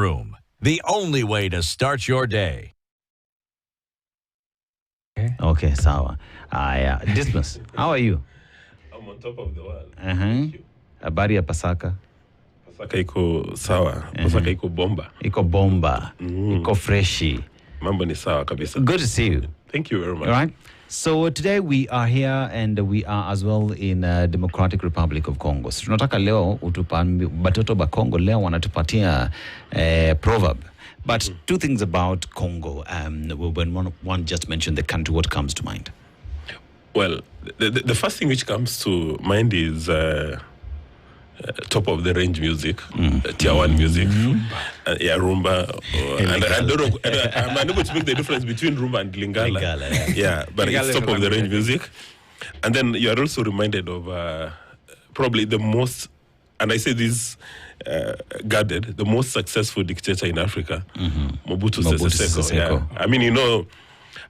room. The only way to start your day. Okay, sawa. Dismas, how are you? I'm on top of the world. Habari ya Pasaka? Pasaka iko sawa. Pasaka iko bomba. Iko bomba. Iko freshi. Mambo ni sawa kabisa. Good to see you. Thank you very much. All right. So today we are here and we are as well in Democratic Republic of Congo. So tunataka leo batoto ba Congo leo wanatupatia proverb. But two things about Congo. When one just mentioned the country, what comes to mind? Well, the first thing which comes to mind is top of the range music, tier one music, rumba. And I don't know, I'm unable to make the difference between rumba and lingala. Yeah, but it's top of the range music. And then you are also reminded of probably the most, and I say this guarded, the most successful dictator in Africa, Mobutu Sese Seko. Yeah. I mean, you know,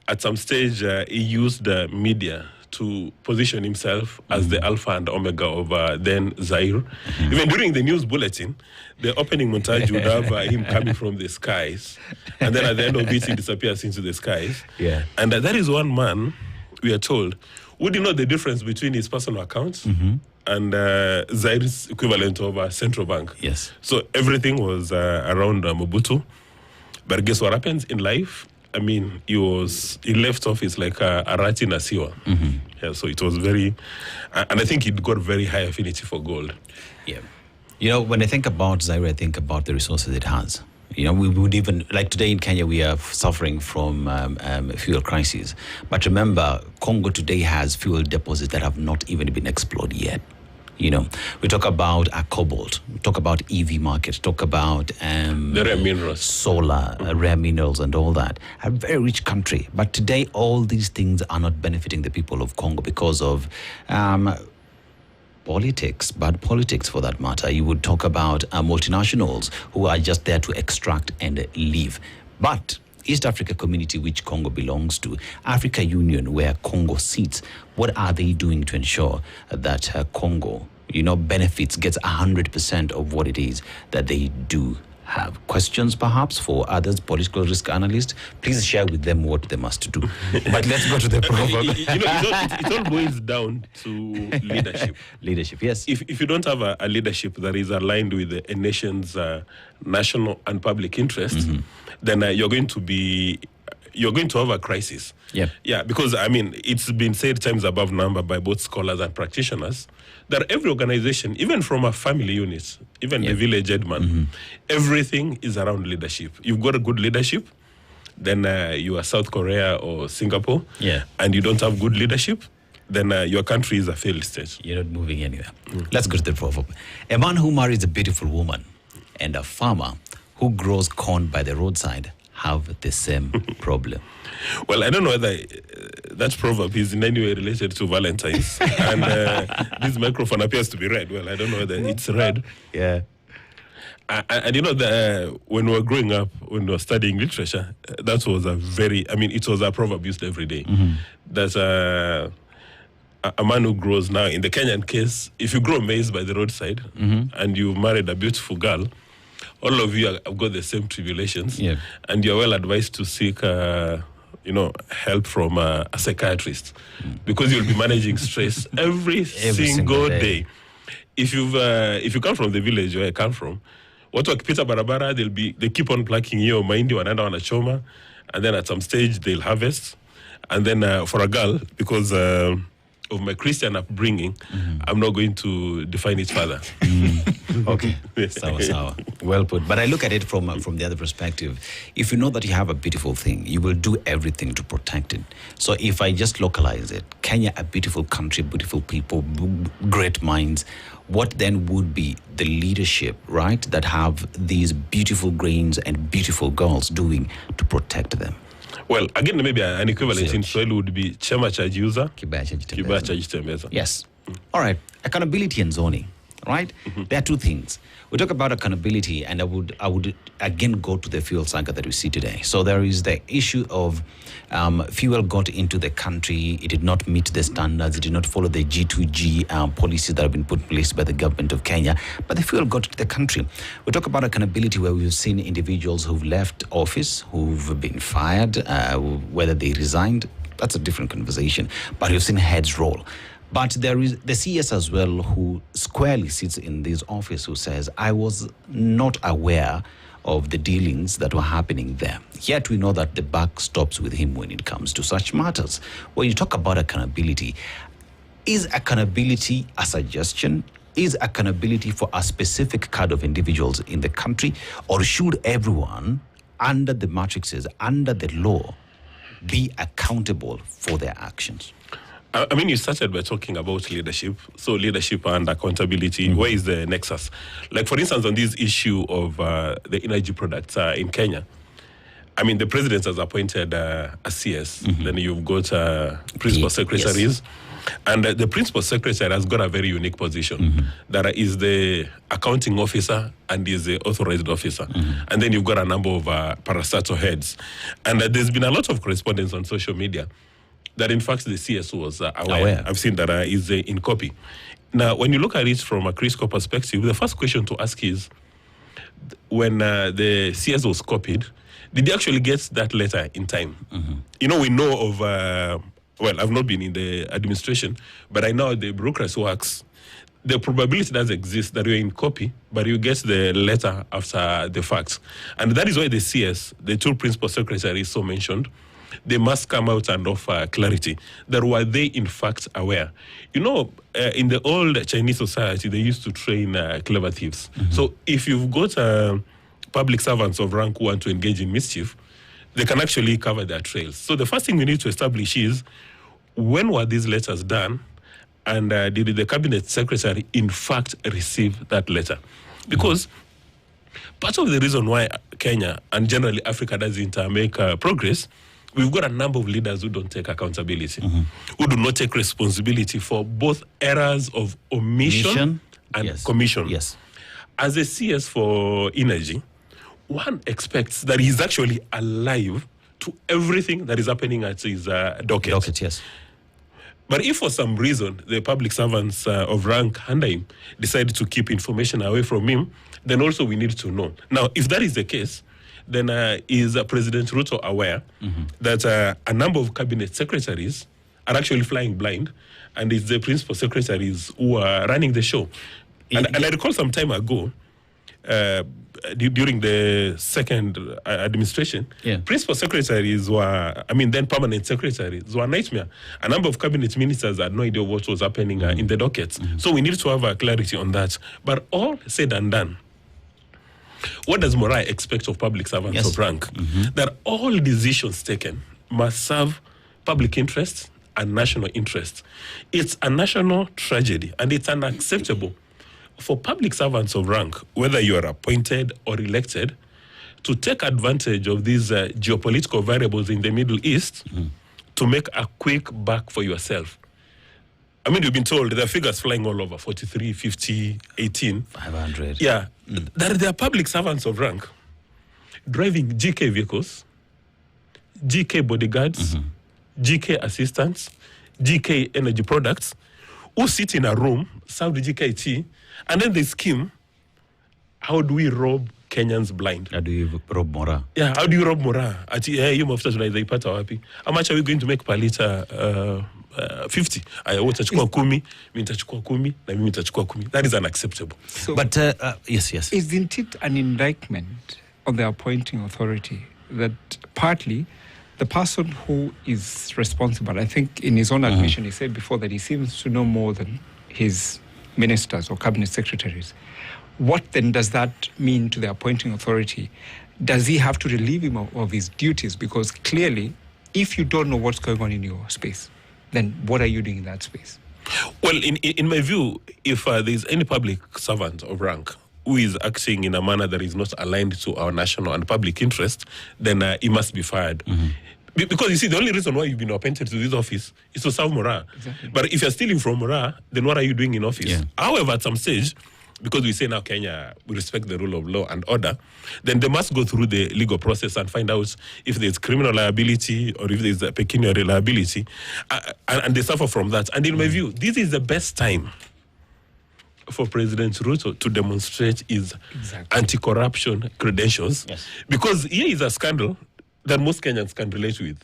at some stage he used the media to position himself as the alpha and omega of then Zaire. Even during the news bulletin, the opening montage would have him coming from the skies, and then at the end of it, he disappears into the skies. Yeah. And that is one man, we are told, who did know the difference between his personal accounts and Zaire's equivalent of central bank. Yes. So everything was around Mobutu. But guess what happens in life? I mean, he left office like a rat in a sewer. Yeah, so it was very, and I think it got very high affinity for gold. Yeah. You know, when I think about Zaire, I think about the resources it has. You know, we would even, like today in Kenya, we are suffering from fuel crisis. But remember, Congo today has fuel deposits that have not even been explored yet. You know, we talk about cobalt, we talk about EV market, talk about the rare minerals, solar, rare minerals and all that. A very rich country. But today, all these things are not benefiting the people of Congo because of politics, bad politics for that matter. You would talk about multinationals who are just there to extract and leave. But East Africa Community, which Congo belongs to, Africa Union, where Congo sits, what are they doing to ensure that Congo, you know, benefits, gets 100% of what it is that they do have? Questions perhaps for others, political risk analysts? Please share with them what they must do. But let's go to the proverb. It all boils down to leadership. Leadership, yes. If you don't have a leadership that is aligned with a nation's national and public interest, then you're going to have a crisis. Yeah, because I mean, it's been said times above number by both scholars and practitioners that every organization, even from a family unit, even the village headman, everything is around leadership. You've got a good leadership, then you are South Korea or Singapore, and you don't have good leadership, then your country is a failed state. You're not moving anywhere. Let's go to the proverb. A man who marries a beautiful woman and a farmer who grows corn by the roadside have the same problem. Well, I don't know whether that proverb is in any way related to Valentine's. And this microphone appears to be red. Well, I don't know whether it's red. Yeah. And you know, when we were growing up, when we were studying literature, that was it was a proverb used every day. That's a man who grows now, in the Kenyan case, if you grow maize by the roadside and you married a beautiful girl, all of you have got the same tribulations, and you're well advised to seek, help from a psychiatrist, because you'll be managing stress every single day. If you come from the village where I come from, watu wakipita barabara, they keep on plucking hiyo mahindi, wanaenda wanachoma, and then at some stage they'll harvest, and then for a girl, because of my Christian upbringing, I'm not going to define it further. Okay, sawa. Well put. But I look at it from the other perspective. If you know that you have a beautiful thing, you will do everything to protect it. So if I just localize it, Kenya, a beautiful country, beautiful people, great minds, what then would be the leadership, right, that have these beautiful grains and beautiful girls doing to protect them? Well, again, maybe an equivalent in Swahili would be chema cha jiuza, Kibaya cha kibaya cha jitembeza. Yes. All right. Accountability and zoning. right? There are two things. We talk about accountability, and I would again go to the fuel saga that we see today. So there is the issue of fuel got into the country. It did not meet the standards. It did not follow the G2G policies that have been put in place by the government of Kenya. But the fuel got to the country. We talk about accountability, where we've seen individuals who've left office, who've been fired, whether they resigned. That's a different conversation. But we've seen heads roll. But there is the CS as well, who squarely sits in this office, who says, I was not aware of the dealings that were happening there. Yet we know that the buck stops with him when it comes to such matters. When you talk about accountability, is accountability a suggestion? Is accountability for a specific kind of individuals in the country? Or should everyone, under the matrices, under the law, be accountable for their actions? I mean, you started by talking about leadership. So leadership and accountability, where is the nexus? Like, for instance, on this issue of the energy products in Kenya, I mean, the president has appointed a CS. Then you've got principal secretaries. Yes. And the principal secretary has got a very unique position. That is the accounting officer and is the authorized officer. And then you've got a number of parastatal heads. And there's been a lot of correspondence on social media that in fact the CS was aware. I've seen that is in copy. Now, when you look at it from a critical perspective, the first question to ask is, when the CS was copied, did he actually get that letter in time? You know, we know of, well, I've not been in the administration, but I know how the bureaucracy works. The probability does exist that you're in copy, but you get the letter after the fact. And that is why the CS, the two principal secretaries so mentioned, they must come out and offer clarity that were they in fact aware. You know, in the old Chinese society, they used to train clever thieves. So if you've got public servants of rank who want to engage in mischief, they can actually cover their trails. So the first thing we need to establish is, when were these letters done, and did the cabinet secretary in fact receive that letter? Because part of the reason why Kenya and generally Africa doesn't make progress, we've got a number of leaders who don't take accountability, who do not take responsibility for both errors of omission and commission. Yes. As a CS for energy, one expects that he's actually alive to everything that is happening at his docket. Yes. But if for some reason the public servants of rank under him decide to keep information away from him, then also we need to know. Now, if that is the case, then is President Ruto aware that a number of cabinet secretaries are actually flying blind, and it's the principal secretaries who are running the show? And I recall some time ago, during the second administration, principal secretaries were, then permanent secretaries were a nightmare. A number of cabinet ministers had no idea what was happening in the dockets. So we need to have clarity on that. But all said and done, what does Morai expect of public servants of rank? That all decisions taken must serve public interest and national interest. It's a national tragedy, and it's unacceptable for public servants of rank, whether you are appointed or elected, to take advantage of these geopolitical variables in the Middle East to make a quick buck for yourself. I mean, you've been told there are figures flying all over, 43, 50, 18. 500. Yeah. That there are public servants of rank driving GK vehicles, GK bodyguards, GK assistants, GK energy products, who sit in a room, serve the GK tea, and then they scheme, how do we rob Kenyans blind? How do you rob Mora? Yeah, how do you rob Mora? You mafuta tunaipata wapi? How much are we going to make per liter? 50. Utachukua 10, mimi nitachukua 10, na mimi nitachukua 10. That is unacceptable. So, but yes. Isn't it an indictment on the appointing authority that partly the person who is responsible, I think in his own admission, he said before that he seems to know more than his ministers or cabinet secretaries. What then does that mean to the appointing authority? Does he have to relieve him of his duties? Because clearly, if you don't know what's going on in your space, then what are you doing in that space? Well, in my view, if there's any public servant of rank who is acting in a manner that is not aligned to our national and public interest, then he must be fired. Because you see, the only reason why you've been appointed to this office is to serve Mora. Exactly. But if you're stealing from Mora, then what are you doing in office? However, at some stage, because we say now Kenya, we respect the rule of law and order, then they must go through the legal process and find out if there's criminal liability or if there's a pecuniary liability, and they suffer from that. And in my view, this is the best time for President Ruto to demonstrate his anti-corruption credentials, because here is a scandal that most Kenyans can relate with.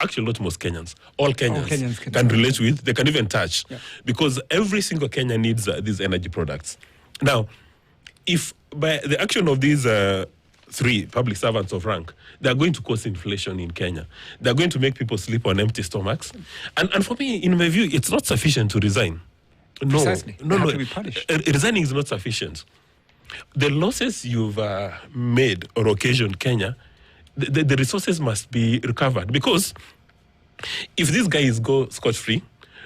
Actually, not most Kenyans. All Kenyans can relate with. They can even touch, because every single Kenyan needs these energy products. Now, if by the action of these 3 public servants of rank, they are going to cause inflation in Kenya. They are going to make people sleep on empty stomachs. And for me, in my view, it's not sufficient to resign. No, Precisely. no, Have to be punished. Resigning is not sufficient. The losses you've made or occasioned Kenya, the resources must be recovered, because if these guys go scot-free,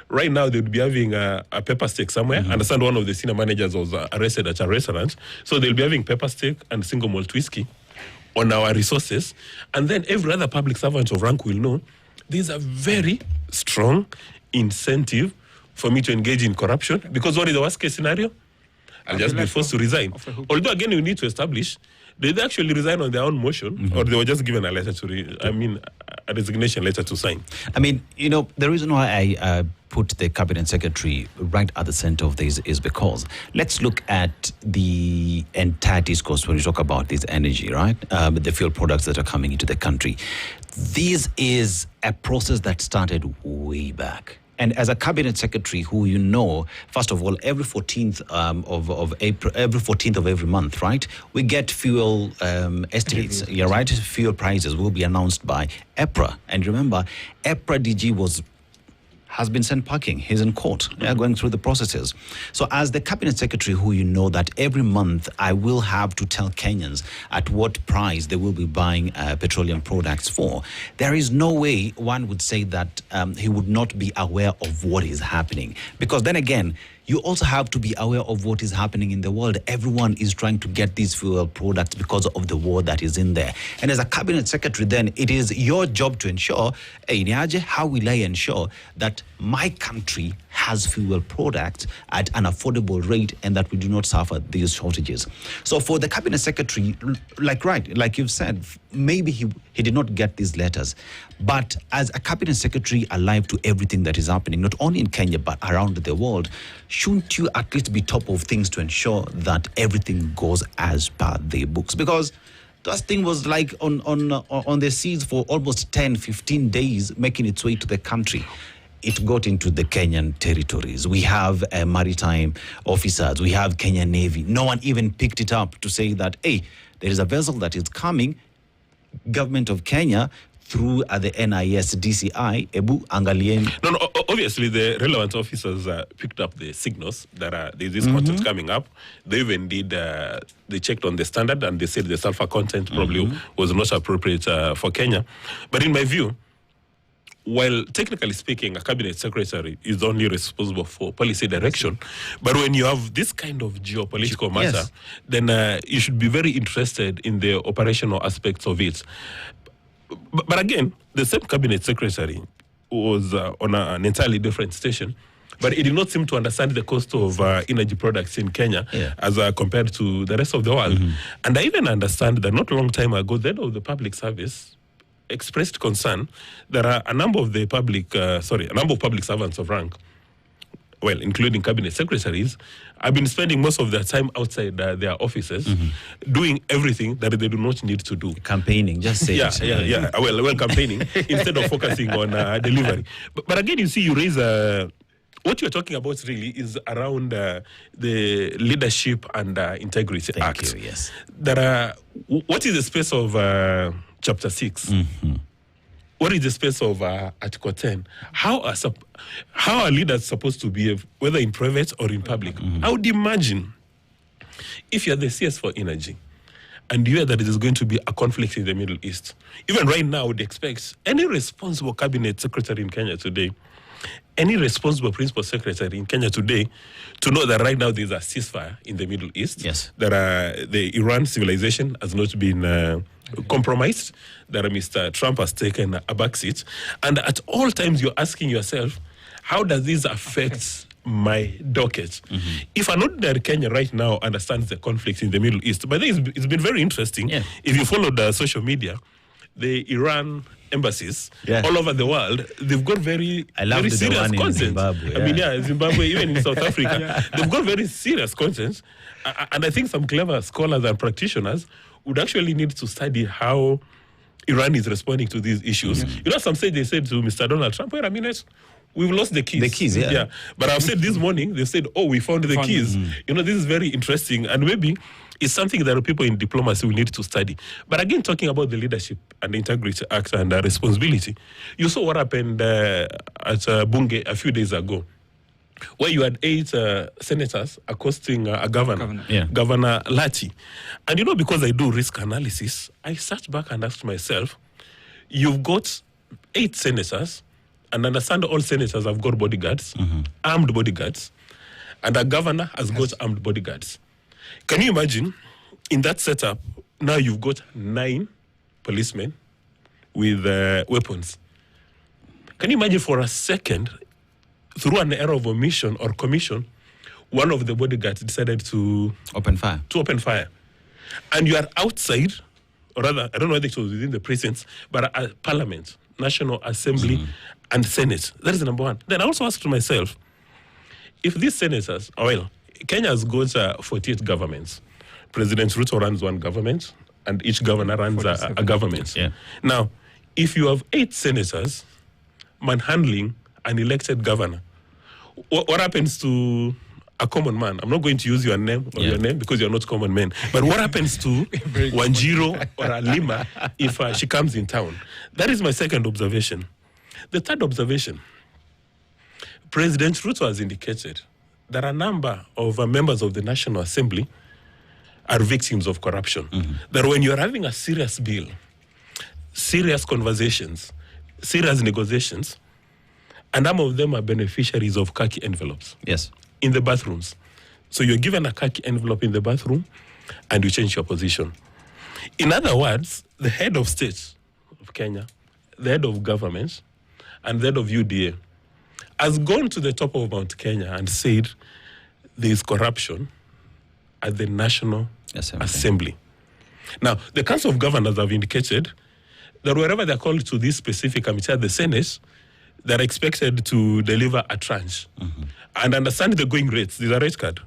right now they would be having a pepper steak somewhere. I understand one of the senior managers was arrested at a restaurant, so they'll be having pepper steak and single malt whiskey on our resources, and then every other public servant of rank will know there's a very strong incentive for me to engage in corruption, because what is the worst case scenario? I'll just be forced to resign. Although again, you need to establish, did they actually resign on their own motion, or they were just given a letter to, a resignation letter to sign? I mean, the reason why I put the cabinet secretary right at the center of this is because let's look at the entire discourse when we talk about this energy, right? The fuel products that are coming into the country. This is a process that started way back. And as a cabinet secretary who first of all, every 14th of April, every 14th of every month, right, we get fuel estimates. Yeah, right. Fuel prices will be announced by EPRA. And remember, EPRA DG has been sent packing. He's in court. They're going through the processes. So as the cabinet secretary who that every month I will have to tell Kenyans at what price they will be buying petroleum products for, there is no way one would say that he would not be aware of what is happening. Because then again, you also have to be aware of what is happening in the world. Everyone is trying to get these fuel products because of the war that is in there. And as a cabinet secretary, then it is your job to ensure, how will I ensure that my country has fuel products at an affordable rate and that we do not suffer these shortages. So for the cabinet secretary, like you've said, maybe he did not get these letters. But as a cabinet secretary alive to everything that is happening, not only in Kenya, but around the world, shouldn't you at least be top of things to ensure that everything goes as per the books? Because that thing was like on the seas for almost 10, 15 days, making its way to the country. It got into the Kenyan territories. We have maritime officers. We have Kenya Navy. No one even picked it up to say that, hey, there is a vessel that is coming. Government of Kenya, through the NIS, DCI, Ebu Angalien. No, obviously the relevant officers picked up the signals that there's this content coming up. They even did, they checked on the standard and they said the sulfur content probably was not appropriate for Kenya. But in my view, while technically speaking, a cabinet secretary is only responsible for policy direction, but when you have this kind of geopolitical matter, then you should be very interested in the operational aspects of it. But again, the same cabinet secretary was on an entirely different station, but it did not seem to understand the cost of energy products in Kenya as compared to the rest of the world. And I even understand that not a long time ago, the head of the public service expressed concern that a number of public servants of rank, well, including cabinet secretaries, have been spending most of their time outside their offices doing everything that they do not need to do. Campaigning, just say it. Well, campaigning instead of focusing on delivery. But again, you see, you raise what you're talking about really is around the Leadership and Integrity Act. Thank you, yes. What is the space of Chapter 6? What is the space of Article 10? How are leaders supposed to behave, whether in private or in public? I would imagine if you're the CS for energy and you hear that there is going to be a conflict in the Middle East, even right now, I would expect any responsible cabinet secretary in Kenya today, any responsible principal secretary in Kenya today, to know that right now there's a ceasefire in the Middle East. Yes. That the Iran civilization has not been compromised, that Mr. Trump has taken a backseat. And at all times you're asking yourself, how does this affect my docket. If an ordinary Kenyan right now understands the conflict in the Middle East, but I think it's been very interesting. Yeah. If you follow the social media, the Iran embassies all over the world, they've got very serious content. Zimbabwe, I mean, Zimbabwe, even in South Africa, they've got very serious content. And I think some clever scholars and practitioners would actually need to study how Iran is responding to these issues. You know, they said to Mr. Donald Trump, wait a minute, we've lost the keys. The keys, yeah. But I've said this morning, they said, oh, we found the keys. You know, this is very interesting. And maybe it's something that people in diplomacy will need to study. But again, talking about the Leadership and Integrity Act and responsibility, you saw what happened at Bunge a few days ago, where you had 8 senators accosting a governor, Governor Lati. And you know, because I do risk analysis, I sat back and asked myself, you've got 8 senators, and understand all senators have got bodyguards, armed bodyguards, and a governor has got armed bodyguards. Can you imagine, in that setup, now you've got 9 policemen with weapons. Can you imagine for a second, through an error of omission or commission, one of the bodyguards decided to open fire. And you are outside, or rather, I don't know whether it was within the precincts, but at Parliament, National Assembly, and Senate. That is number one. Then I also asked myself, if these senators, Kenya has got 48 governments. President Ruto runs one government, and each governor runs a government. Yeah. Now, if you have 8 senators manhandling an elected governor, what happens to a common man? I'm not going to use your name your name because you're not common men. But what happens to Wanjiro or Alima if she comes in town? That is my second observation. The third observation, President Ruto has indicated that a number of members of the National Assembly are victims of corruption. That when you're having a serious bill, serious conversations, serious negotiations, and some of them are beneficiaries of khaki envelopes. Yes. In the bathrooms. So you're given a khaki envelope in the bathroom and you change your position. In other words, the head of state of Kenya, the head of government, and the head of UDA has gone to the top of Mount Kenya and said there is corruption at the National Assembly. Now, the Council of Governors have indicated that wherever they're called to this specific committee at the Senate, they're expected to deliver a tranche. And understand the going rates. These are rate card.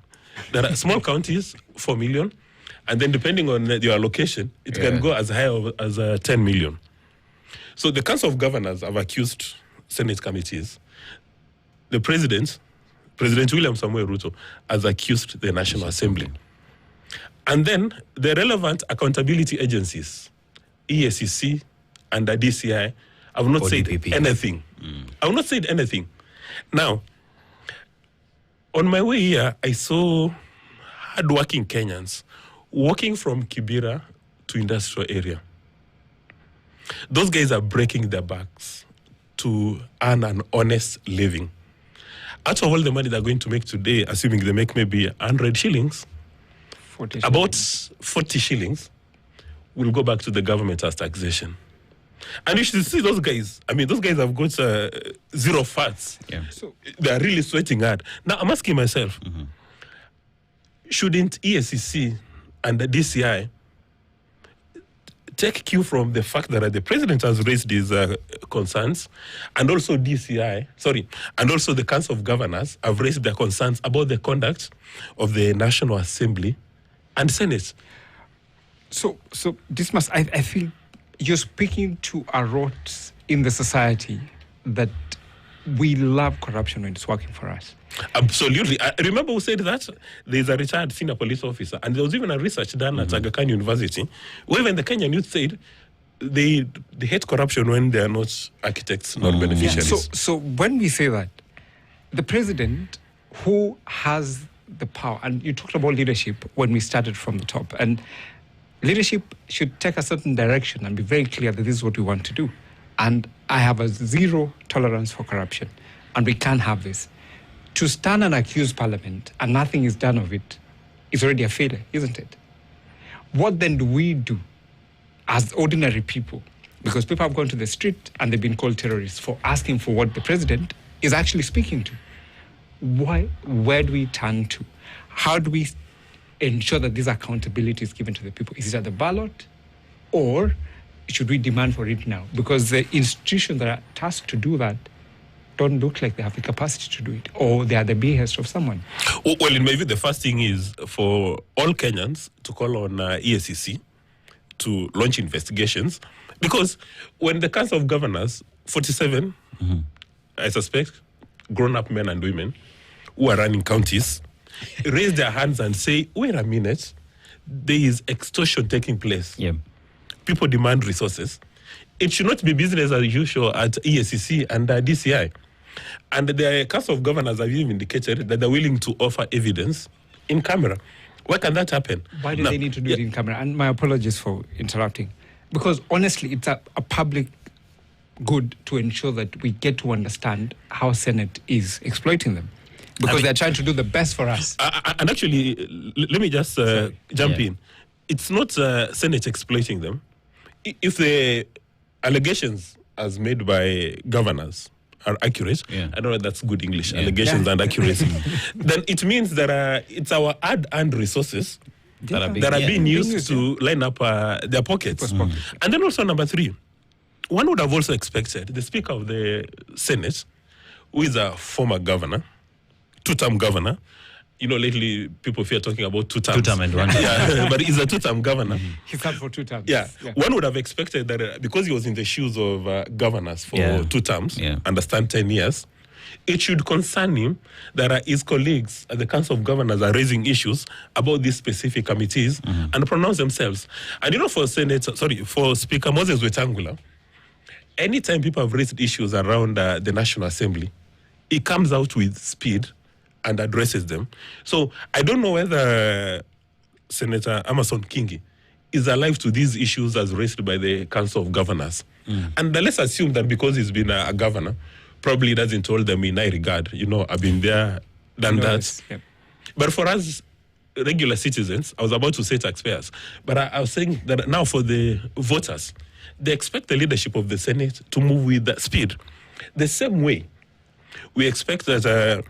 There are small counties, 4 million, and then depending on your allocation, it can go as high as 10 million. So the Council of Governors have accused Senate committees. The President William Samuel Ruto, has accused the National Assembly. And then the relevant accountability agencies, EACC and the DCI, have not said anything. I have not said anything. Now, on my way here, I saw hardworking Kenyans walking from Kibera to industrial area. Those guys are breaking their backs to earn an honest living. Out of all the money they're going to make today, assuming they make maybe 100 shillings, 40 about 40 shillings will go back to the government as taxation. And you should see those guys. I mean, those guys have got zero fats. Yeah. So they're really sweating hard. Now, I'm asking myself, shouldn't EACC and the DCI take cue from the fact that the president has raised these concerns, and also and also the Council of Governors have raised their concerns about the conduct of the National Assembly and Senate? So Dismas, I think you're speaking to a rot in the society that we love corruption when it's working for us. Absolutely. I remember who said that? There's a retired senior police officer, and there was even a research done at Aga Khan University, where even the Kenyan youth said they hate corruption when they are not architects, not beneficiaries. Yeah. So when we say that, the president who has the power, and you talked about leadership when we started from the top, and leadership should take a certain direction and be very clear that this is what we want to do. And I have a zero tolerance for corruption, and we can't have this. To stand and accuse Parliament and nothing is done of it is already a failure, isn't it? What then do we do as ordinary people? Because people have gone to the street and they've been called terrorists for asking for what the president is actually speaking to. where do we turn to? How do we ensure that this accountability is given to the people? Is it at the ballot, or should we demand for it now? Because the institutions that are tasked to do that don't look like they have the capacity to do it, or they are the behest of someone. Well, in my view, the first thing is for all Kenyans to call on EACC to launch investigations, because when the Council of Governors, 47, I suspect, grown-up men and women who are running counties, raise their hands and say, wait a minute, there is extortion taking place. Yeah. People demand resources. It should not be business as usual at EACC and DCI. And the Council of Governors have even indicated that they're willing to offer evidence in camera. Why can that happen? Why do they need to do it in camera? And my apologies for interrupting. Because honestly, it's a public good to ensure that we get to understand how Senate is exploiting them. Because they're trying to do the best for us. And actually, let me just jump in. It's not Senate exploiting them. If the allegations as made by governors are accurate, I don't know if that's good English, allegations and accuracy, then it means that it's our hard-earned resources that are being used to line up their pockets. And then also number 3, one would have also expected the Speaker of the Senate, who is a former governor, 2-term governor. You know, lately people fear talking about 2 terms. 2-term and 1 Yeah, but he's a 2-term governor. He sat for 2 terms. Yeah. One would have expected that because he was in the shoes of governors for 2 terms, understand 10 years, it should concern him that his colleagues at the Council of Governors are raising issues about these specific committees and pronounce themselves. And you know, for Speaker Moses Wetangula, anytime people have raised issues around the National Assembly, he comes out with speed and addresses them. So I don't know whether Senator Amason Kingi is alive to these issues as raised by the Council of Governors. And let's assume that because he's been a governor, probably he doesn't hold them in high regard. You know, I've been there, done that. Yep. But for us regular citizens, I was about to say taxpayers, but I was saying that now for the voters, they expect the leadership of the Senate to move with that speed. The same way we expect that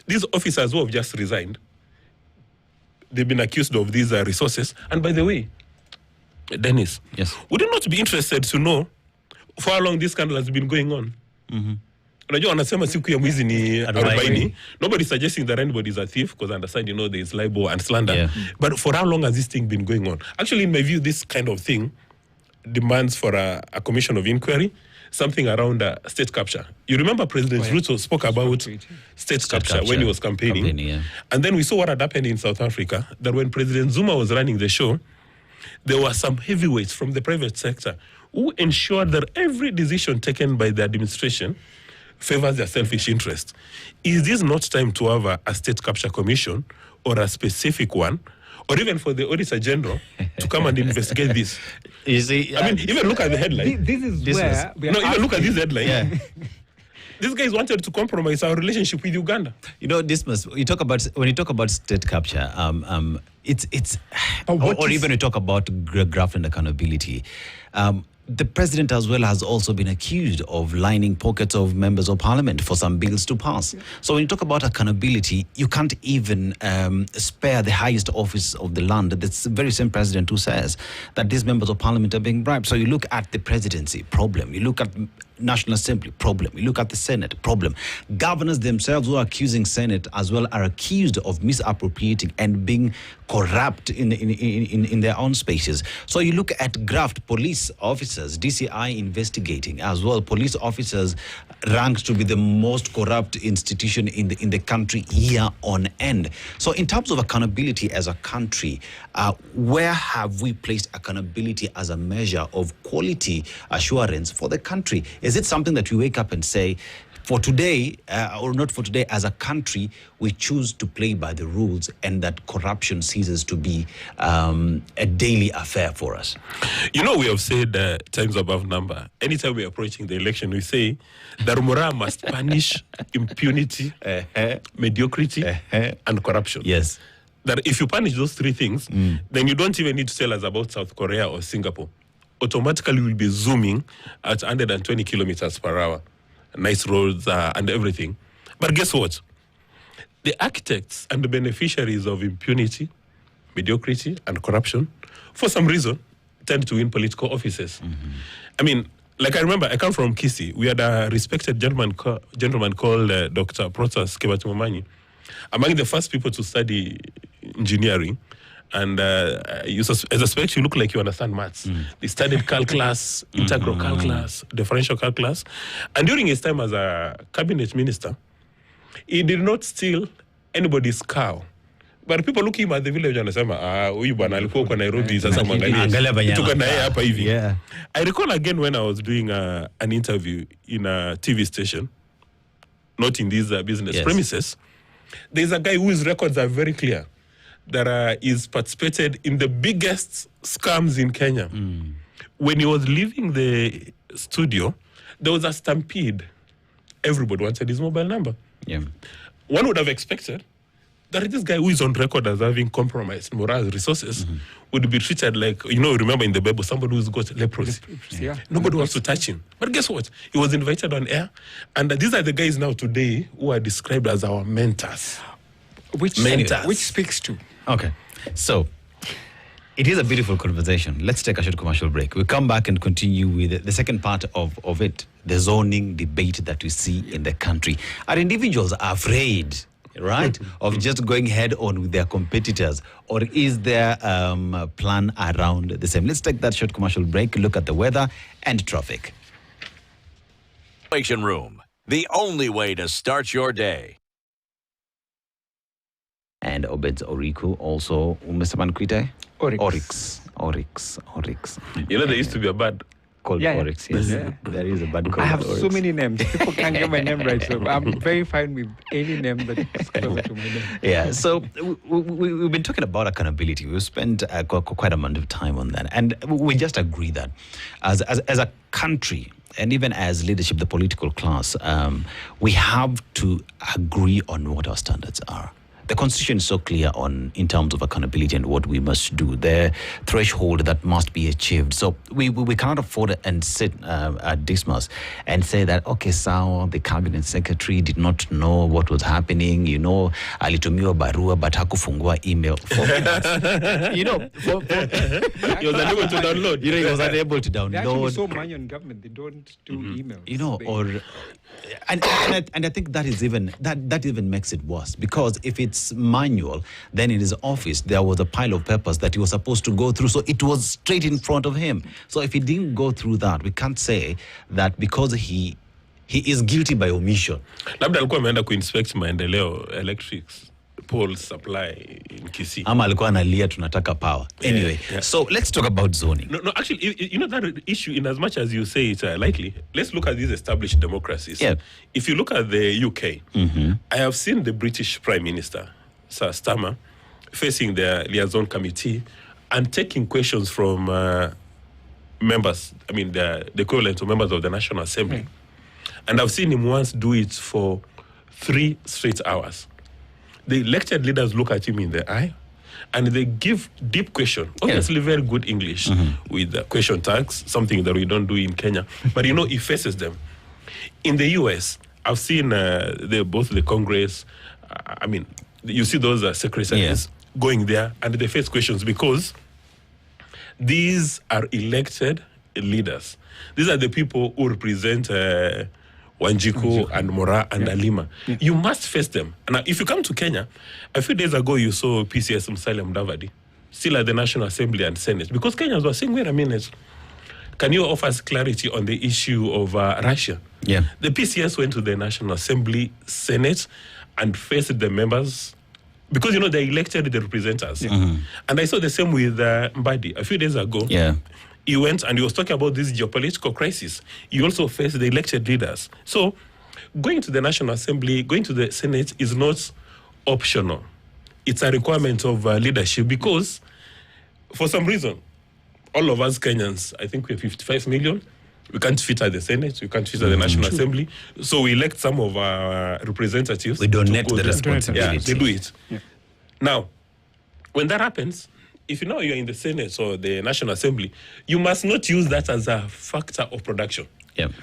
these officers who have just resigned, they've been accused of these resources. And by the way, Dennis, would you not be interested to know for how long this scandal has been going on? Unajua wanasema siku ya mwizi ni 40. Nobody's suggesting that anybody is a thief, because I understand, you know, there is libel and slander. But for how long has this thing been going on? Actually, in my view, this kind of thing demands for a commission of inquiry, something around state capture. You remember President Ruto spoke about state capture when he was campaigning. And then we saw what had happened in South Africa, that when President Zuma was running the show, there were some heavyweights from the private sector who ensured that every decision taken by the administration favors their selfish interest. Is this not time to have a state capture commission, or a specific one, or even for the Auditor General to come and investigate this? You see, I mean, even look at the headline. Even look at this headline. These guys wanted to compromise our relationship with Uganda. You know, when you talk about state capture, it's or even you talk about graft and accountability. The president as well has also been accused of lining pockets of members of parliament for some bills to pass. So when you talk about accountability, you can't even spare the highest office of the land. That's the very same president who says that these members of parliament are being bribed. So you look at the presidency, problem. You look at National Assembly, problem. You look at the Senate, problem. Governors themselves who are accusing Senate as well are accused of misappropriating and being corrupt in their own spaces. So you look at graft, police officers, DCI investigating as well. Police officers ranked to be the most corrupt institution in the country year on end. So in terms of accountability as a country, where have we placed accountability as a measure of quality assurance for the country? Is it something that we wake up and say, for today, or not for today, as a country, we choose to play by the rules, and that corruption ceases to be a daily affair for us? You know, we have said times above number, anytime we're approaching the election, we say that Rumora must punish impunity, mediocrity, and corruption. Yes. That if you punish those 3 things, then you don't even need to tell us about South Korea or Singapore. Automatically, we'll be zooming at 120 kilometers per hour. Nice roads and everything. But guess what? the architects and the beneficiaries of impunity, mediocrity, and corruption, for some reason, tend to win political offices. I mean, like I remember, I come from Kisii. We had a respected gentleman called Dr. Protas Kebatimomanyi, among the first people to study engineering. And I suspect you look like you understand maths. They studied calculus, integral calculus, differential calculus. And during his time as a cabinet minister, he did not steal anybody's cow. But people look him at the village and say, huyu bwana alikuwa huko Nairobi, sasa mwangalie. Tuko na yeye hapa hivi. I recall again when I was doing an interview in a TV station, not in these business premises. There's a guy whose records are very clear that he's participated in the biggest scams in Kenya. When he was leaving the studio, there was a stampede. Everybody wanted his mobile number. One would have expected that this guy who is on record as having compromised moral resources would be treated like, remember in the Bible, somebody who's got leprosy. Nobody wants to touch him. But guess what? He was invited on air. And these are the guys now today who are described as our mentors. Which speaks to. Okay. So, it is a beautiful conversation. Let's take a short commercial break. We'll come back and continue with the second part of it, the zoning debate that we see in the country. Are individuals afraid, right, of just going head on with their competitors? Or is there a plan around the same? Let's take that short commercial break, look at the weather and traffic. Room, the only way to start your day. And Obed's Oriku, also Mr. Manquite? Oryx. There used to be a bird called Oryx. Yes. There is a bird called I have Oryx. so many names. People can't get my name right, so I'm very fine with any name that's close to my name. So we've been talking about accountability. We've spent quite a amount of time on that. And we just agree that as a country, and even as leadership, the political class, we have to agree on what our standards are. The Constitution is so clear in terms of accountability and what we must do, the threshold that must be achieved. So we cannot afford and sit at Dismas and say that, okay, so the cabinet secretary did not know what was happening, alitumiwa barua but hakufungua email. He was unable to download. He was unable to download. They're actually so manual in government, they don't do emails. And I think that is that even makes it worse, because if it's manual, then in his office there was a pile of papers that he was supposed to go through, so it was straight in front of him. So if he didn't go through that, we can't say that because he is guilty by omission. Labda alikuwa ameenda kuinspect maendeleo electrics pole supply in Kisii. Ama alikuwa analia tunataka power. Anyway, so let's talk about zoning. No, actually, that issue, in as much as you say it's likely, let's look at these established democracies. If you look at the UK, I have seen the British Prime Minister, Sir Starmer, facing the liaison committee and taking questions from members, the equivalent to members of the National Assembly. And I've seen him once do it for 3 straight hours. The elected leaders look at him in the eye and they give deep question. Obviously, very good English with question tags, something that we don't do in Kenya. But he faces them. In the US, I've seen both the Congress, you see those secretaries going there and they face questions because these are elected leaders. These are the people who represent Wanjiku and Mora and Alima. You must face them. Now, if you come to Kenya, a few days ago you saw PCS Musalia Mudavadi still at the National Assembly and Senate, because Kenyans were saying, wait a minute, can you offer us clarity on the issue of Russia? The PCS went to the National Assembly, Senate, and faced the members, because they elected the representatives. And I saw the same with Mbadi a few days ago. He went and he was talking about this geopolitical crisis. He also faced the elected leaders. So going to the National Assembly, going to the Senate is not optional. It's a requirement of leadership, because for some reason, all of us Kenyans, I think we're 55 million. We can't fit at the Senate. We can't fit at the National Assembly. So we elect some of our representatives. We donate the responsibility. They do it. Now, when that happens, if you're in the Senate or the National Assembly, you must not use that as a factor of production.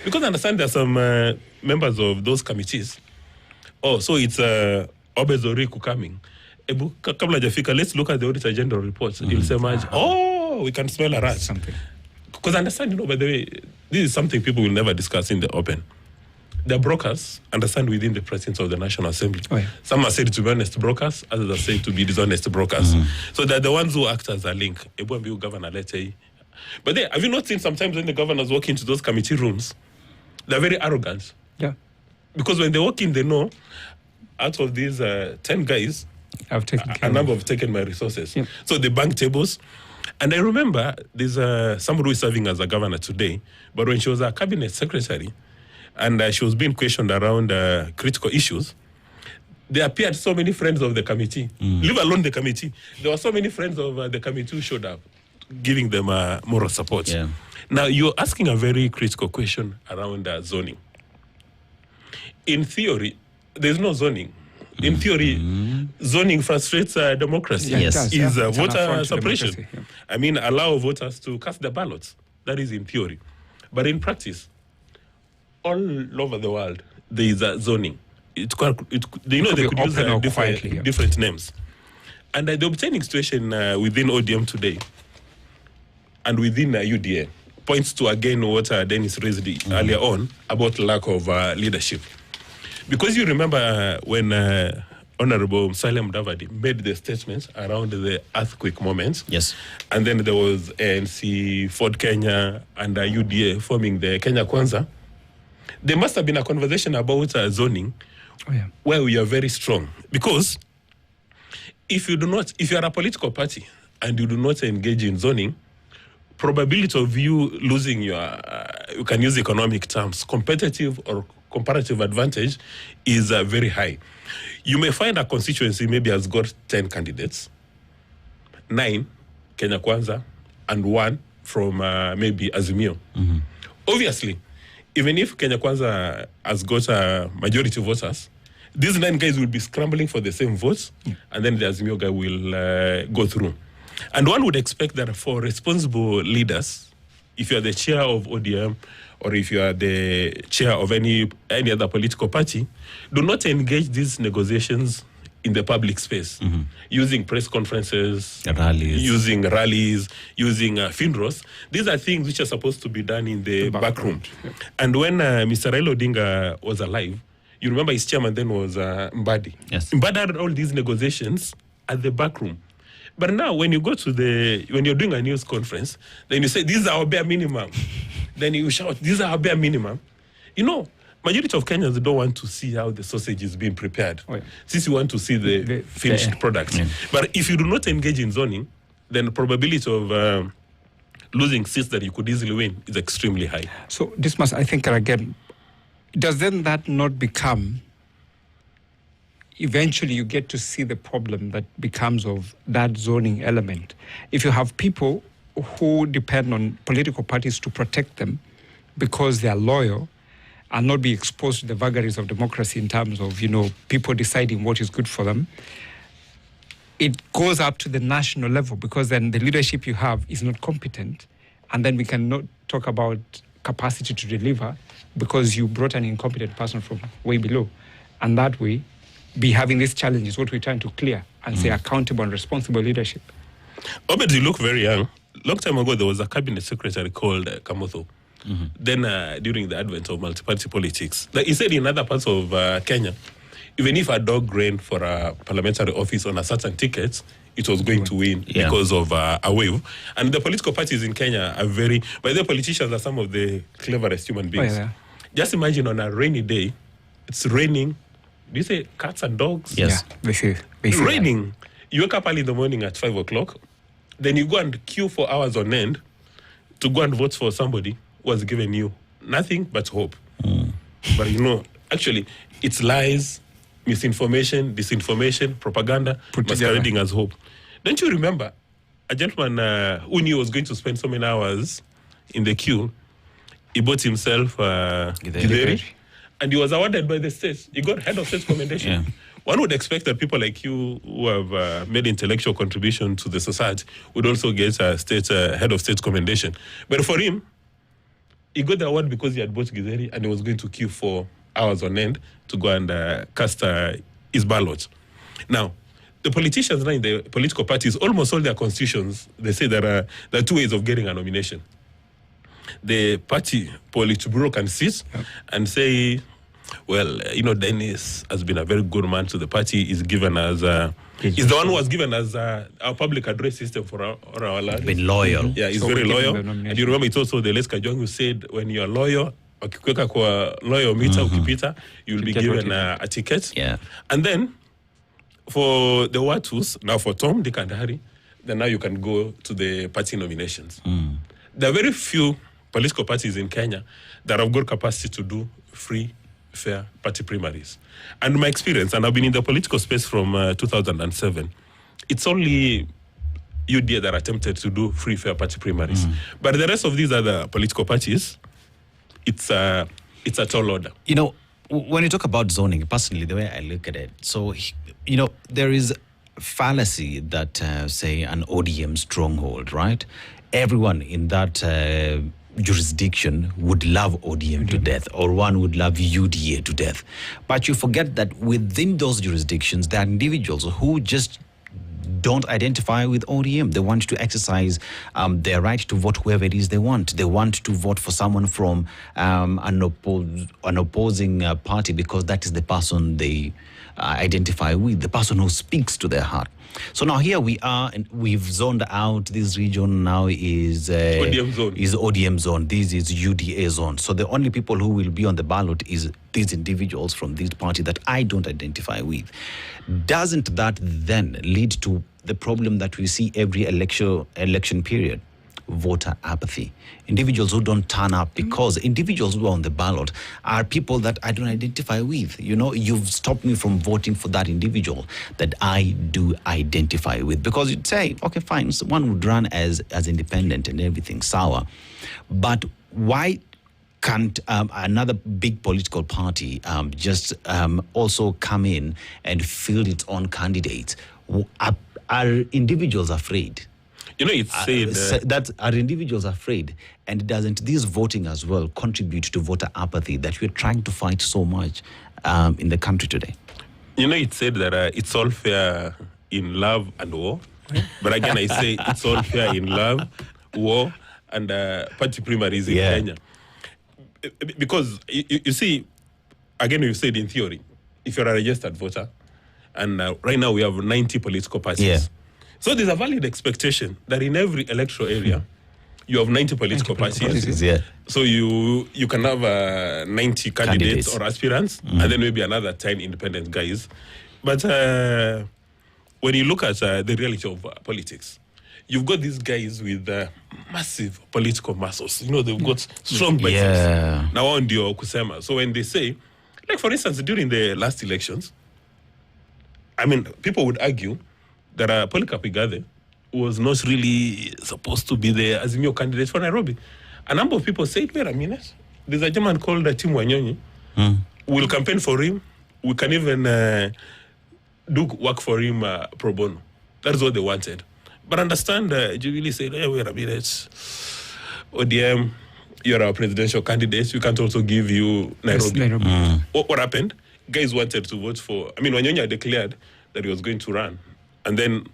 Because I understand there are some members of those committees. So it's Obed Zoriku coming. Kabla hajafika, let's look at the Auditor General reports. He'll say, we can smell a rat. Something. Because understand, by the way, this is something people will never discuss in the open. The brokers understand within the presence of the National Assembly. Oh, yeah. Some are said to be honest brokers, others are said to be dishonest brokers. So they're the ones who act as a link. Governor, let's say. But have you not seen sometimes when the governors walk into those committee rooms, they're very arrogant. Yeah. Because when they walk in, they know out of these 10 guys, I've taken a number have taken my resources. Yeah. So they bank tables. And I remember there's somebody who is serving as a governor today, but when she was a cabinet secretary, and she was being questioned around critical issues, there appeared so many friends of the committee, leave alone the committee. There were so many friends of the committee who showed up, giving them moral support. Yeah. Now, you're asking a very critical question around zoning. In theory, there's no zoning. In theory, zoning frustrates democracy. Yes. Is voter suppression. Yeah. I mean, allow voters to cast their ballots. That is in theory. But in practice, all over the world, there is zoning. They could use different names. And the obtaining situation within ODM today and within UDA points to, again, what Dennis raised earlier on about lack of leadership. Because you remember when Honorable Salem Davadi made the statements around the earthquake moments. Yes. And then there was ANC, Ford Kenya, and UDA forming the Kenya Kwanza. There must have been a conversation about zoning where we are very strong. Because if you are a political party and you do not engage in zoning, probability of you losing your, you can use economic terms, competitive or comparative advantage is very high. You may find a constituency maybe has got 10 candidates, 9 Kenya Kwanza, and 1 from maybe Azimio. Obviously, even if Kenya Kwanza has got majority voters, these 9 guys will be scrambling for the same votes, and then the Azimio guy will go through. And one would expect that for responsible leaders, if you are the chair of ODM or if you are the chair of any other political party, do not engage these negotiations in the public space, using press conferences, using rallies, using funerals. These are things which are supposed to be done in the back room. Yeah. And when Mr. Raila Odinga was alive, you remember his chairman then was Mbadi. Yes. Mbadi had all these negotiations at the back room. But now when you go to when you're doing a news conference, then you say, this is our bare minimum. Then you shout, this is our bare minimum. You know, majority of Kenyans don't want to see how the sausage is being prepared. Since you want to see the finished product. Yeah. But if you do not engage in zoning, then the probability of losing seats that you could easily win is extremely high. So this must, I think, again, does then that not become, eventually you get to see the problem that becomes of that zoning element. If you have people who depend on political parties to protect them because they are loyal and not be exposed to the vagaries of democracy in terms of, people deciding what is good for them, it goes up to the national level because then the leadership you have is not competent, and then we cannot talk about capacity to deliver because you brought an incompetent person from way below. And that way, be having this challenge is what we're trying to clear and say accountable and responsible leadership. Obed, you look very young. Long time ago, there was a cabinet secretary called Kamotho. Then during the advent of multi-party politics, like he said in other parts of Kenya, even if a dog ran for a parliamentary office on a certain ticket, it was going to win because of a wave. And the political parties in Kenya are but the politicians are some of the cleverest human beings. Just imagine on a rainy day, it's raining. Do you say cats and dogs? Yes. Yeah, it's raining. You wake up early in the morning at 5 o'clock. Then you go and queue for hours on end to go and vote for somebody who has given you nothing but hope. But actually, it's lies, misinformation, disinformation, propaganda, masquerading as hope. Don't you remember a gentleman who knew he was going to spend so many hours in the queue? He bought himself Githeri. And he was awarded by the state. He got head of state commendation. Yeah. One would expect that people like you who have made intellectual contribution to the society would also get a head of state commendation. But for him, he got the award because he had bought Githeri and he was going to queue for hours on end to go and cast his ballot. Now, the politicians now in the political parties, almost all their constitutions, they say there are two ways of getting a nomination. The party Politburo can sit and say, well, Dennis has been a very good man to the party. He's given us, he's the one who has given us our public address system for our lives. Been loyal. Yeah, he's very loyal. And you remember, it's also the Les Kajong who said, when you're loyal, loyal meter ukipita, you'll be given a ticket. Yeah. And then, for the Watus, now for Tom, Dick and Harry, then now you can go to the party nominations. There are very few political parties in Kenya that have got capacity to do free, fair party primaries. And my experience, and I've been in the political space from 2007, it's only UDA that attempted to do free, fair party primaries. But the rest of these other political parties, it's a tall order. When you talk about zoning, personally, the way I look at it, so, there is fallacy that, say, an ODM stronghold, right? Everyone in that jurisdiction would love ODM to death, or one would love UDA to death. But you forget that within those jurisdictions, there are individuals who just don't identify with ODM. They want to exercise their right to vote whoever it is they want. They want to vote for someone from an opposing party because that is the person they identify with, the person who speaks to their heart. So now here we are, and we've zoned out this region now is ODM zone. This is UDA zone. So the only people who will be on the ballot is these individuals from this party that I don't identify with. Doesn't that then lead to the problem that we see every election period? Voter apathy. Individuals who don't turn up because individuals who are on the ballot are people that I don't identify with. You've stopped me from voting for that individual that I do identify with. Because you'd say, okay, fine, so one would run as independent and everything sour. But why can't another big political party just also come in and field its own candidates? Are individuals afraid? It's said that are individuals afraid, and doesn't this voting as well contribute to voter apathy that we're trying to fight so much in the country today? It's said that it's all fair in love and war. But again, I say it's all fair in love, war, and party primaries in Kenya. Because, you see, again, you said in theory, if you're a registered voter, and right now we have 90 political parties. Yeah. So there's a valid expectation that in every electoral area, you have 90 political parties. Yeah. So you can have 90 candidates or aspirants, and then maybe another 10 independent guys. But when you look at the reality of politics, you've got these guys with massive political muscles. They've got strong biceps. Now on your kusema. So when they say, like for instance, during the last elections, people would argue that Polycarp Igathe was not really supposed to be the Azimio candidate for Nairobi. A number of people said, wait a minute, there's a German called Tim Wanyonyi. We'll campaign for him. We can even do work for him pro bono. That's what they wanted. But understand, Jubilee said, hey, wait a minute, ODM, you're our presidential candidate. We can't also give you Nairobi. What happened? Guys wanted to vote for, Wanyonyi declared that he was going to run. And then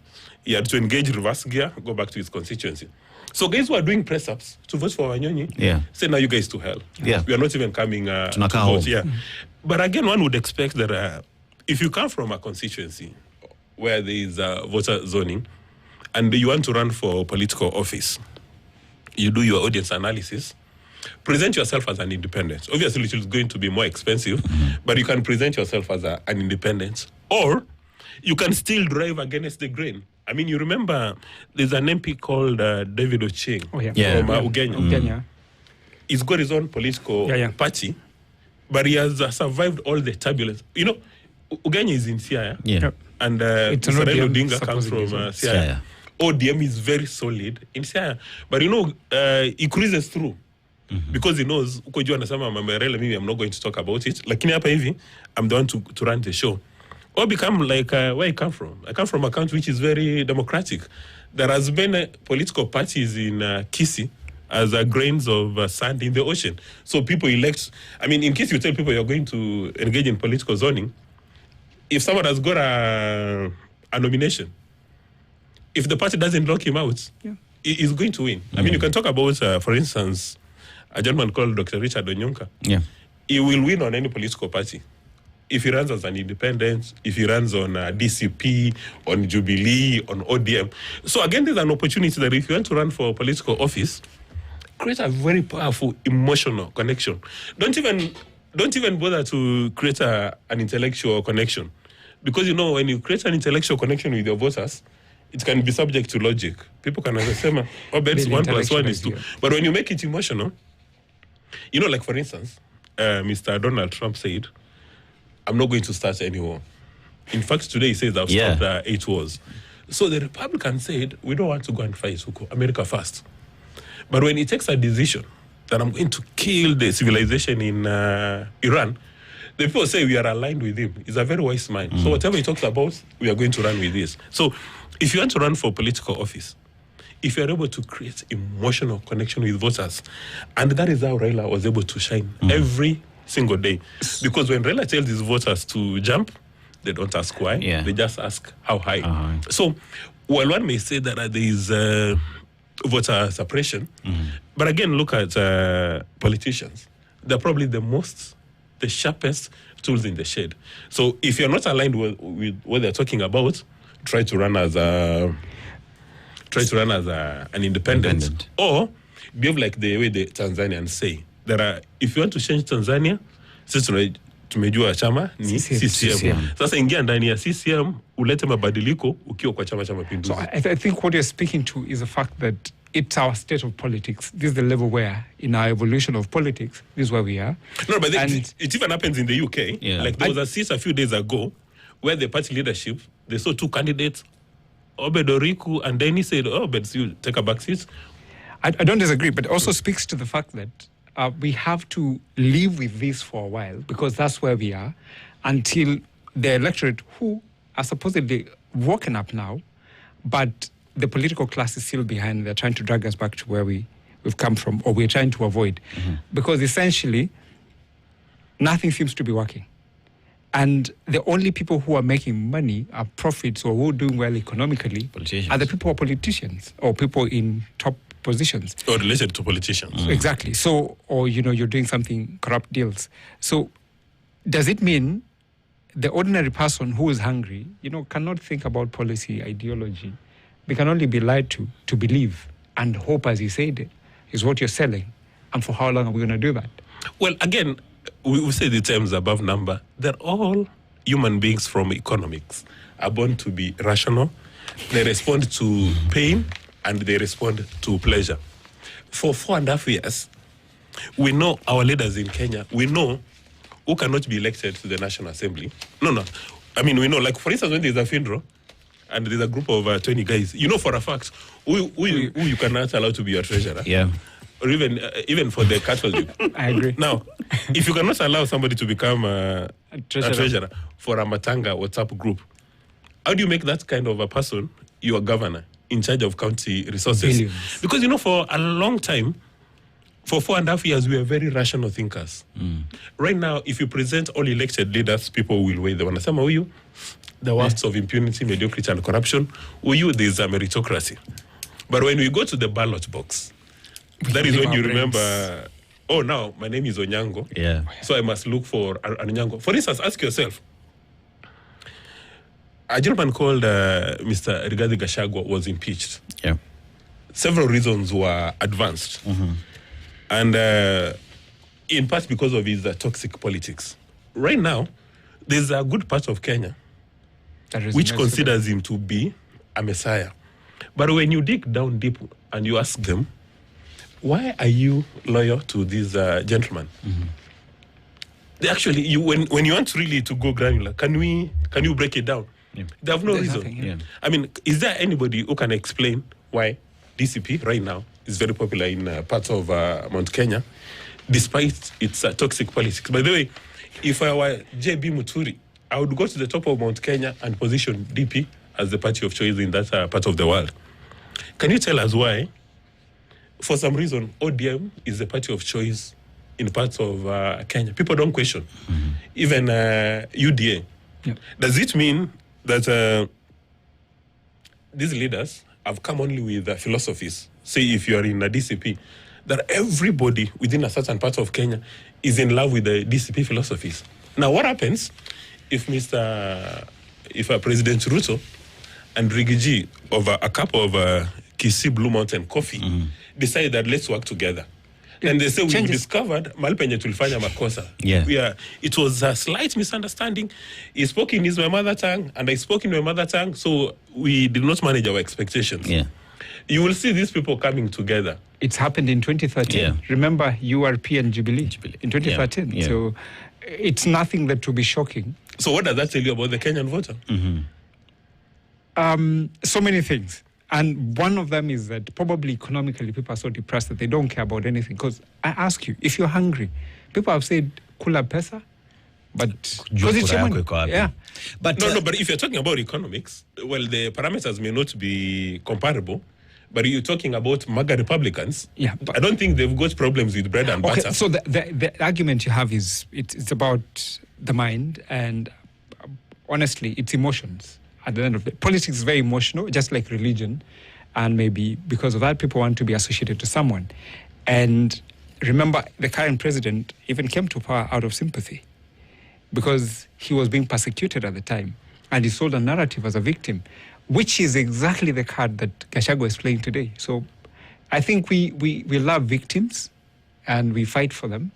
he had to engage reverse gear, go back to his constituency. So guys who are doing press-ups to vote for Wanyonyi, say, now you guys to hell. Yeah. We are not even coming to vote. Yeah. But again, one would expect that if you come from a constituency where there is voter zoning and you want to run for political office, you do your audience analysis, present yourself as an independent. Obviously, it is going to be more expensive, but you can present yourself as an independent. Or you can still drive against the grain. You remember there's an MP called David Ochieng from Ugenya. He's got his own political party, but he has survived all the turbulence. Ugenya is in Siaya, and Sarel Odinga comes from Siaya. ODM is very solid in Siaya. But he cruises through because he knows, I'm not going to talk about it. Lakini hapa hivi, I'm the one to run the show. Or become like where I come from. I come from a country which is very democratic. There has been political parties in Kisii as grains of sand in the ocean. So people elect. In case you tell people you're going to engage in political zoning, if someone has got a nomination, if the party doesn't lock him out, he is going to win. I mean, you can talk about, for instance, a gentleman called Dr. Richard Onyonka. Yeah. He will win on any political party. If he runs as an independent, if he runs on DCP, on Jubilee, on ODM. So again, there's an opportunity that if you want to run for political office, create a very powerful emotional connection. Don't even bother to create an intellectual connection. Because, when you create an intellectual connection with your voters, it can be subject to logic. People can understand, bet 1 + 1 is 2. But when you make it emotional, like for instance, Mr. Donald Trump said, I'm not going to start any war. In fact, today he says I've stopped 8 wars. So the Republicans said, we don't want to go and fight America first. But when he takes a decision that I'm going to kill the civilization in Iran, the people say we are aligned with him. He's a very wise man. So whatever he talks about, we are going to run with this. So if you want to run for political office, if you're able to create emotional connection with voters, and that is how Raila was able to shine every single day. Because when Raila tells his voters to jump, they don't ask why. Yeah. They just ask how high. So while one may say that there is voter suppression, but again, look at politicians. They're probably the sharpest tools in the shed. So if you're not aligned with what they're talking about, try to run as an independent. Or behave like the way the Tanzanians say. If you want to change Tanzania, sisi tumejua chama ni CCM. Sasa ingia ndani ya CCM, ulete mabadiliko ukiwa kwa chama cha mapinduzi. So I think what you're speaking to is the fact that it's our state of politics. This is the level where, in our evolution of politics, this is where we are. No, but it even happens in the UK. Yeah. Like there was a seat a few days ago where the party leadership, they saw 2 candidates, Obed Oriku, and then he said, but you take a back seat. I don't disagree, but it also speaks to the fact that we have to live with this for a while, because that's where we are, until the electorate, who are supposedly woken up now, but the political class is still behind. They're trying to drag us back to where we've come from, or we're trying to avoid. Because essentially, nothing seems to be working. And the only people who are making money, are profits, or who are doing well economically, are the people who are politicians, or people in top positions. Or related to politicians. Exactly. So, or, you're doing something, corrupt deals. So, does it mean the ordinary person who is hungry, cannot think about policy, ideology? They can only be lied to believe, and hope, as you said, is what you're selling. And for how long are we going to do that? Well, again, we say the terms above number. They're all human beings from economics, are born to be rational. They respond to pain, and they respond to pleasure. For 4.5 years, we know our leaders in Kenya, we know who cannot be elected to the National Assembly. No. I mean, we know, like, for instance, when there's a funeral, and there's a group of 20 guys, for a fact who you cannot allow to be your treasurer. Yeah. Or even for the Catholic. I agree. Now, if you cannot allow somebody to become a treasurer for a Matanga WhatsApp group, how do you make that kind of a person your governor in charge of county resources? Billions. Because, for a long time, for 4.5 years, we are very rational thinkers. Right now, if you present all elected leaders, people will weigh the wanasema huyu, the worst of impunity, mediocrity, and corruption. There's a meritocracy. But when we go to the ballot box, that is when you remember, now my name is Onyango. Yeah. So I must look for an Onyango. For instance, ask yourself, a gentleman called Mr. Rigathi Gachagua was impeached. Yeah. Several reasons were advanced. And in part because of his toxic politics. Right now, there's a good part of Kenya which considers him to be a messiah. But when you dig down deep and you ask them, why are you loyal to this gentleman? They actually, when you want really to go granular, can you break it down? Yeah. They have no reason. Nothing, I mean, is there anybody who can explain why DCP right now is very popular in parts of Mount Kenya, despite its toxic politics? By the way, if I were JB Muturi, I would go to the top of Mount Kenya and position DP as the party of choice in that part of the world. Can you tell us why, for some reason, ODM is the party of choice in parts of Kenya? People don't question. Even UDA, Yeah. Does it mean that these leaders have come only with philosophies? Say if you are in a DCP, that everybody within a certain part of Kenya is in love with the DCP philosophies. Now, what happens if President Ruto and Rigiji of a cup of Kisii Blue Mountain coffee decide that let's work together? And they say we've discovered mahali penye tulifanya makosa. Yeah. It was a slight misunderstanding. He spoke in his mother tongue, and I spoke in my mother tongue, so we did not manage our expectations. Yeah. You will see these people coming together. It's happened in 2013. Yeah. Remember URP and Jubilee in 2013. Yeah. So it's nothing that will be shocking. So what does that tell you about the Kenyan voter? So many things. And one of them is that probably economically people are so depressed that they don't care about anything. Because I ask you, if you're hungry, people have said, kula pesa, but because it's your money. Yeah. But But if you're talking about economics, well, the parameters may not be comparable. But you're talking about MAGA Republicans. Yeah, I don't think they've got problems with bread and butter. So the argument you have is it's about the mind, and honestly, it's emotions. At the end of it, politics is very emotional, just like religion, and maybe because of that, people want to be associated to someone. And remember, the current president even came to power out of sympathy, because he was being persecuted at the time, and he sold a narrative as a victim, which is exactly the card that Gachagua is playing today. So I think we love victims, and we fight for them,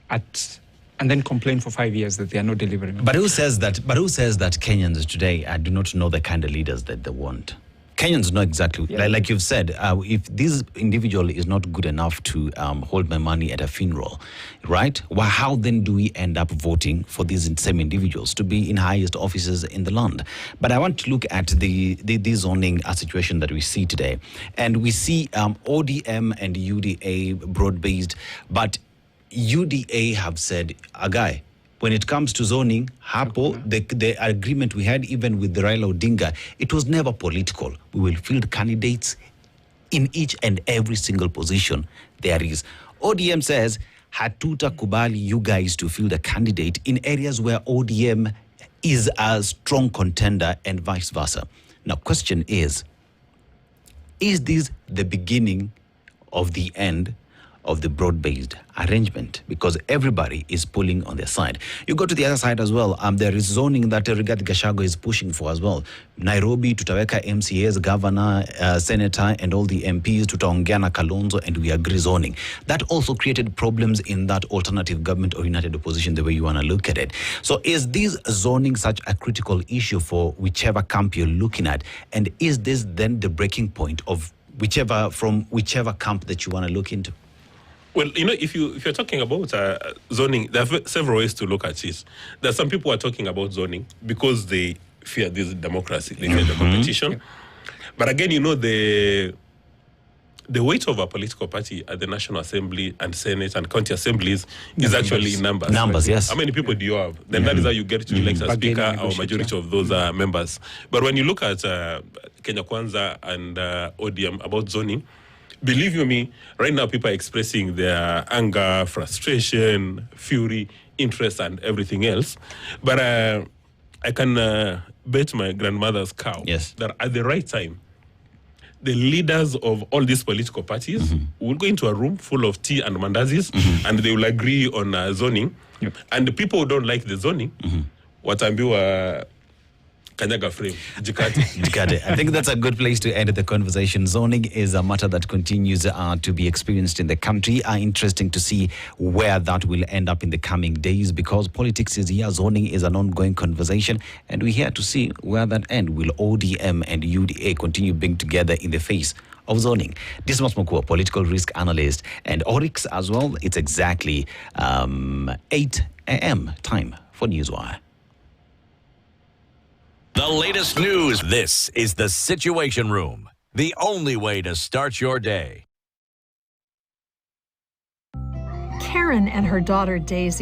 and then complain for 5 years that they are not delivering. But who says that Kenyans today do not know the kind of leaders that they want? Kenyans know exactly, like you've said, if this individual is not good enough to hold my money at a funeral, right? Well, how then do we end up voting for these same individuals to be in highest offices in the land? But I want to look at the zoning situation that we see today. And we see ODM and UDA broad-based, but UDA have said, Agai, when it comes to zoning, Hapo, the agreement we had even with the Raila Odinga, it was never political. We will field candidates in each and every single position there is. ODM says, hatuta kubali you guys to field a candidate in areas where ODM is a strong contender and vice versa. Now, question is this the beginning of the end of the broad-based arrangement? Because everybody is pulling on their side. You go to the other side as well. There is zoning that Rigathi Gachagua is pushing for as well. Nairobi, tutaweka MCAs, governor, senator, and all the MPs, tutaongea na Kalonzo, and we agree zoning. That also created problems in that alternative government or united opposition, the way you want to look at it. So is this zoning such a critical issue for whichever camp you're looking at? And is this then the breaking point of whichever camp that you want to look into? Well, if you're talking about zoning, there are several ways to look at it. There are some people who are talking about zoning because they fear this democracy, they fear the competition. But again, the weight of a political party at the National Assembly and Senate and county assemblies is actually in numbers. Numbers, yes. How many people do you have? Then that is how you get to elect a speaker or majority of those members. But when you look at Kenya Kwanza and ODM about zoning, believe you me, right now people are expressing their anger, frustration, fury, interest, and everything else. But I can bet my grandmother's cow that at the right time, the leaders of all these political parties will go into a room full of tea and mandazis, and they will agree on zoning. Yep. And the people who don't like the zoning, watambiwa kanyaga frame, jikate. I think that's a good place to end the conversation. Zoning is a matter that continues to be experienced in the country. Interesting to see where that will end up in the coming days, because politics is here. Zoning is an ongoing conversation, and we're here to see where that ends. Will ODM and UDA continue being together in the face of zoning? Dismas Mokua, political risk analyst, and Oryx as well. It's exactly 8 a.m. time for Newswire. The latest news. This is the Situation Room, the only way to start your day. Karen and her daughter Daisy